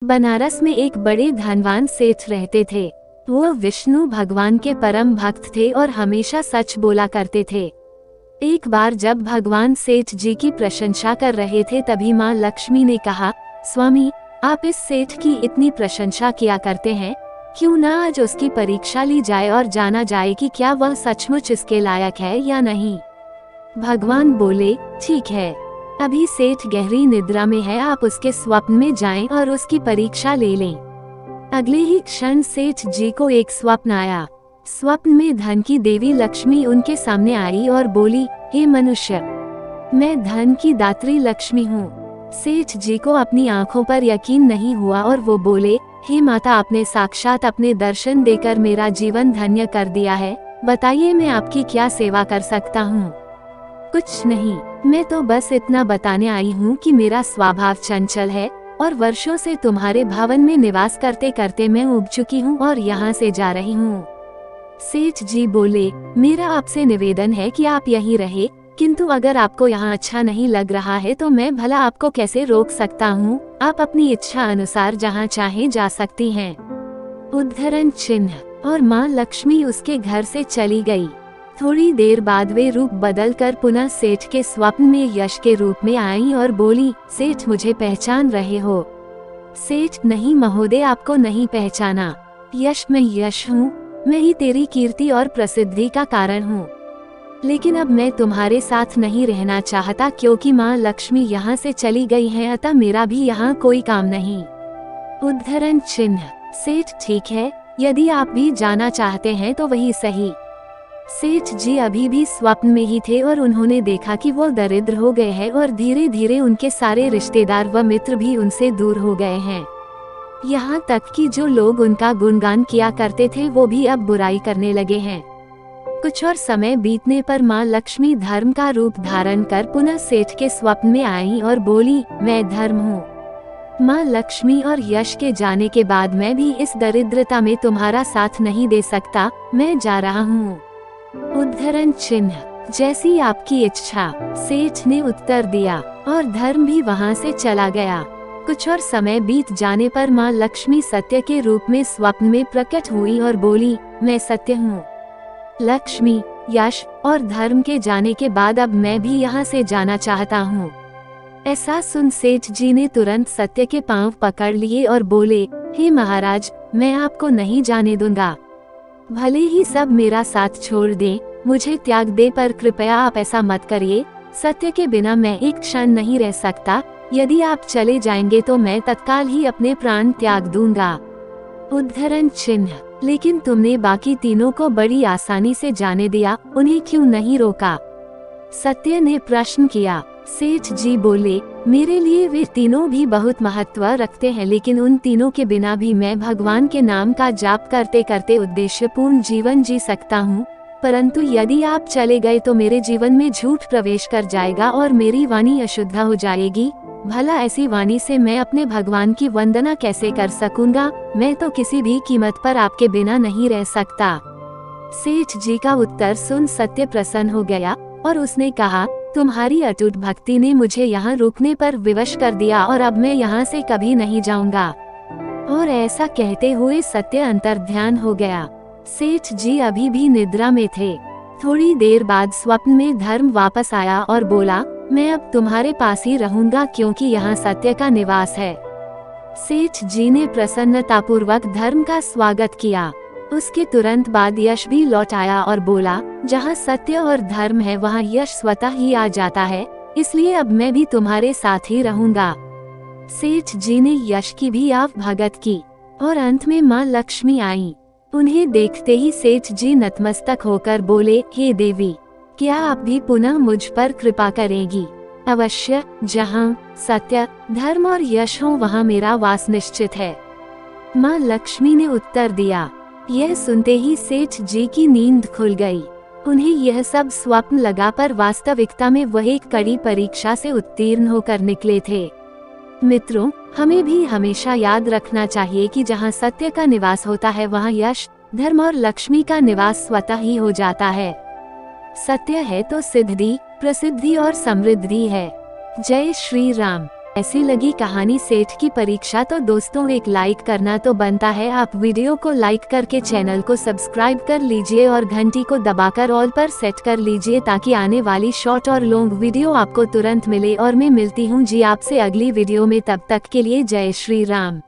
बनारस में एक बड़े धनवान सेठ रहते थे। वो विष्णु भगवान के परम भक्त थे और हमेशा सच बोला करते थे। एक बार जब भगवान सेठ जी की प्रशंसा कर रहे थे तभी माँ लक्ष्मी ने कहा, स्वामी, आप इस सेठ की इतनी प्रशंसा किया करते हैं, क्यों ना आज उसकी परीक्षा ली जाए और जाना जाए कि क्या वह सचमुच इसके लायक है या नहीं। भगवान बोले, ठीक है, अभी सेठ गहरी निद्रा में है, आप उसके स्वप्न में जाएं और उसकी परीक्षा ले लें। अगले ही क्षण सेठ जी को एक स्वप्न आया। स्वप्न में धन की देवी लक्ष्मी उनके सामने आई और बोली, हे मनुष्य, मैं धन की दात्री लक्ष्मी हूँ। सेठ जी को अपनी आंखों पर यकीन नहीं हुआ और वो बोले, हे माता, आपने साक्षात अपने दर्शन देकर मेरा जीवन धन्य कर दिया है। बताइए, मैं आपकी क्या सेवा कर सकता हूँ। कुछ नहीं, मैं तो बस इतना बताने आई हूँ कि मेरा स्वभाव चंचल है और वर्षों से तुम्हारे भवन में निवास करते करते मैं उब चुकी हूँ और यहाँ से जा रही हूँ। सेठ जी बोले, मेरा आपसे निवेदन है कि आप यहीं रहे, किंतु अगर आपको यहाँ अच्छा नहीं लग रहा है तो मैं भला आपको कैसे रोक सकता हूँ। आप अपनी इच्छा अनुसार जहाँ चाहे जा सकती हैं। उद्धरण चिन्ह। और माँ लक्ष्मी उसके घर से चली गई। थोड़ी देर बाद वे रूप बदलकर पुनः सेठ के स्वप्न में यश के रूप में आई और बोली, सेठ, मुझे पहचान रहे हो? सेठ, नहीं महोदय, आपको नहीं पहचाना। यश, मैं यश हूँ, मैं ही तेरी कीर्ति और प्रसिद्धि का कारण हूँ। लेकिन अब मैं तुम्हारे साथ नहीं रहना चाहता क्योंकि माँ लक्ष्मी यहाँ से चली गई है, अतः मेरा भी यहाँ कोई काम नहीं। उद्धरण चिन्ह। सेठ, ठीक है, यदि आप भी जाना चाहते हैं तो वही सही। सेठ जी अभी भी स्वप्न में ही थे और उन्होंने देखा कि वो दरिद्र हो गए हैं और धीरे धीरे उनके सारे रिश्तेदार व मित्र भी उनसे दूर हो गए हैं। यहाँ तक कि जो लोग उनका गुणगान किया करते थे वो भी अब बुराई करने लगे हैं। कुछ और समय बीतने पर माँ लक्ष्मी धर्म का रूप धारण कर पुनः सेठ के स्वप्न में आई और बोली, मैं धर्म हूँ। माँ लक्ष्मी और यश के जाने के बाद मैं भी इस दरिद्रता में तुम्हारा साथ नहीं दे सकता, मैं जा रहा हूँ। उद्धरण चिन्ह। जैसी आपकी इच्छा, सेठ ने उत्तर दिया और धर्म भी वहाँ से चला गया। कुछ और समय बीत जाने पर माँ लक्ष्मी सत्य के रूप में स्वप्न में प्रकट हुई और बोली, मैं सत्य हूँ। लक्ष्मी, यश और धर्म के जाने के बाद अब मैं भी यहाँ से जाना चाहता हूँ। ऐसा सुन सेठ जी ने तुरंत सत्य के पांव पकड़ लिए और बोले, हे महाराज, मैं आपको नहीं जाने दूंगा। भले ही सब मेरा साथ छोड़ दे, मुझे त्याग दे, पर कृपया आप ऐसा मत करिए। सत्य के बिना मैं एक क्षण नहीं रह सकता। यदि आप चले जाएंगे तो मैं तत्काल ही अपने प्राण त्याग दूंगा। उद्धरण चिन्ह। लेकिन तुमने बाकी तीनों को बड़ी आसानी से जाने दिया, उन्हें क्यों नहीं रोका? सत्य ने प्रश्न किया। सेठ जी बोले, मेरे लिए वे तीनों भी बहुत महत्व रखते हैं, लेकिन उन तीनों के बिना भी मैं भगवान के नाम का जाप करते करते उद्देश्यपूर्ण जीवन जी सकता हूँ। परंतु यदि आप चले गए तो मेरे जीवन में झूठ प्रवेश कर जाएगा और मेरी वाणी अशुद्ध हो जाएगी। भला ऐसी वाणी से मैं अपने भगवान की वंदना कैसे कर सकूंगा? मैं तो किसी भी कीमत पर आपके बिना नहीं रह सकता। सेठ जी का उत्तर सुन सत्य प्रसन्न हो गया और उसने कहा, तुम्हारी अटूट भक्ति ने मुझे यहाँ रुकने पर विवश कर दिया और अब मैं यहाँ से कभी नहीं जाऊंगा। और ऐसा कहते हुए सत्य अंतर्ध्यान हो गया। सेठ जी अभी भी निद्रा में थे। थोड़ी देर बाद स्वप्न में धर्म वापस आया और बोला, मैं अब तुम्हारे पास ही रहूंगा क्योंकि यहाँ सत्य का निवास है। सेठ जी ने प्रसन्नतापूर्वक धर्म का स्वागत किया। उसके तुरंत बाद यश भी लौट आया और बोला, जहाँ सत्य और धर्म है वहाँ यश स्वतः ही आ जाता है, इसलिए अब मैं भी तुम्हारे साथ ही रहूंगा। सेठ जी ने यश की भी आव भगत की और अंत में माँ लक्ष्मी आई। उन्हें देखते ही सेठ जी नतमस्तक होकर बोले, हे देवी, क्या आप भी पुनः मुझ पर कृपा करेगी? अवश्य, जहाँ सत्य, धर्म और यश हो वहाँ मेरा वास निश्चित है। माँ लक्ष्मी ने उत्तर दिया। यह सुनते ही सेठ जी की नींद खुल गई। उन्हें यह सब स्वप्न लगा, पर वास्तविकता में वह एक कड़ी परीक्षा से उत्तीर्ण होकर निकले थे। मित्रों, हमें भी हमेशा याद रखना चाहिए कि जहाँ सत्य का निवास होता है वहाँ यश, धर्म और लक्ष्मी का निवास स्वतः ही हो जाता है। सत्य है तो सिद्धि, प्रसिद्धि और समृद्धि है। जय श्री राम। ऐसी लगी कहानी सेठ की परीक्षा तो दोस्तों एक लाइक करना तो बनता है। आप वीडियो को लाइक करके चैनल को सब्सक्राइब कर लीजिए और घंटी को दबाकर ऑल पर सेट कर लीजिए ताकि आने वाली शॉर्ट और लॉन्ग वीडियो आपको तुरंत मिले। और मैं मिलती हूँ जी आपसे अगली वीडियो में, तब तक के लिए जय श्री राम।